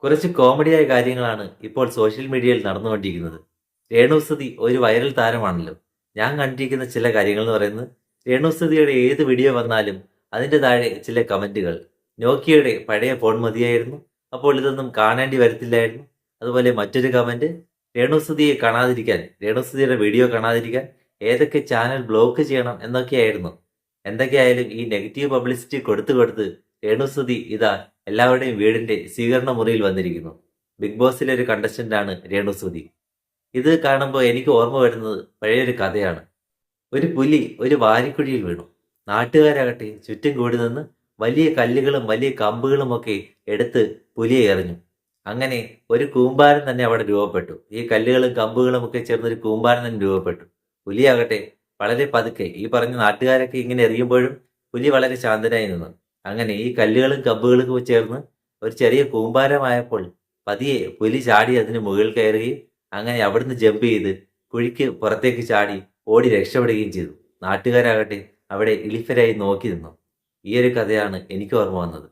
കുറച്ച് കോമഡിയായ കാര്യങ്ങളാണ് ഇപ്പോൾ സോഷ്യൽ മീഡിയയിൽ നടന്നുകൊണ്ടിരിക്കുന്നത്. രേണുസുതി ഒരു വൈറൽ താരമാണല്ലോ. ഞാൻ കണ്ടിരിക്കുന്ന ചില കാര്യങ്ങൾ എന്ന് പറയുന്നത്, രേണുസുതിയുടെ ഏത് വീഡിയോ വന്നാലും അതിൻ്റെ താഴെ ചില കമന്റുകൾ. നോക്കിയയുടെ പഴയ ഫോൺ മതിയായിരുന്നു, അപ്പോൾ ഇതൊന്നും കാണേണ്ടി വരത്തില്ലായിരുന്നു. അതുപോലെ മറ്റൊരു കമന്റ്, രേണുസുതിയെ കാണാതിരിക്കാൻ, രേണുസുതിയുടെ വീഡിയോ കാണാതിരിക്കാൻ ഏതൊക്കെ ചാനൽ ബ്ലോക്ക് ചെയ്യണം എന്നൊക്കെയായിരുന്നു. എന്തൊക്കെയായാലും ഈ നെഗറ്റീവ് പബ്ലിസിറ്റി കൊടുത്ത് കൊടുത്ത് രേണുസുതി ഇതാ എല്ലാവരുടെയും വീടിന്റെ സ്വീകരണ മുറിയിൽ വന്നിരിക്കുന്നു. ബിഗ് ബോസിലെ ഒരു കണ്ടസ്റ്റന്റാണ് രേണുസുതി. ഇത് കാണുമ്പോൾ എനിക്ക് ഓർമ്മ വരുന്നത് പഴയൊരു കഥയാണ്. ഒരു പുലി ഒരു വാരിക്കുഴിയിൽ വീണു. നാട്ടുകാരാകട്ടെ ചുറ്റും കൂടി നിന്ന് വലിയ കല്ലുകളും വലിയ കമ്പുകളും ഒക്കെ എടുത്ത് പുലിയെ എറിഞ്ഞു. അങ്ങനെ ഒരു കൂമ്പാരം തന്നെ അവിടെ രൂപപ്പെട്ടു. ഈ കല്ലുകളും കമ്പുകളും ഒക്കെ ചേർന്നൊരു കൂമ്പാരം തന്നെ രൂപപ്പെട്ടു. പുലിയാകട്ടെ വളരെ പതുക്കെ, ഈ പറഞ്ഞ നാട്ടുകാരൊക്കെ ഇങ്ങനെ എറിയുമ്പോഴും പുലി വളരെ ശാന്തനായി നിന്നു. അങ്ങനെ ഈ കല്ലുകളും കമ്പുകളും ചേർന്ന് ഒരു ചെറിയ കൂമ്പാരമായപ്പോൾ പതിയെ പുലി ചാടി അതിന് മുകളിൽ കയറുകയും അങ്ങനെ അവിടുന്ന് ജമ്പ് ചെയ്ത് കുഴിക്ക് പുറത്തേക്ക് ചാടി ഓടി രക്ഷപ്പെടുകയും ചെയ്തു. നാട്ടുകാരാകട്ടെ അവിടെ ഇളിഫരായി നോക്കി നിന്നു. ഈ ഒരു കഥയാണ് എനിക്ക് ഓർമ്മ വന്നത്.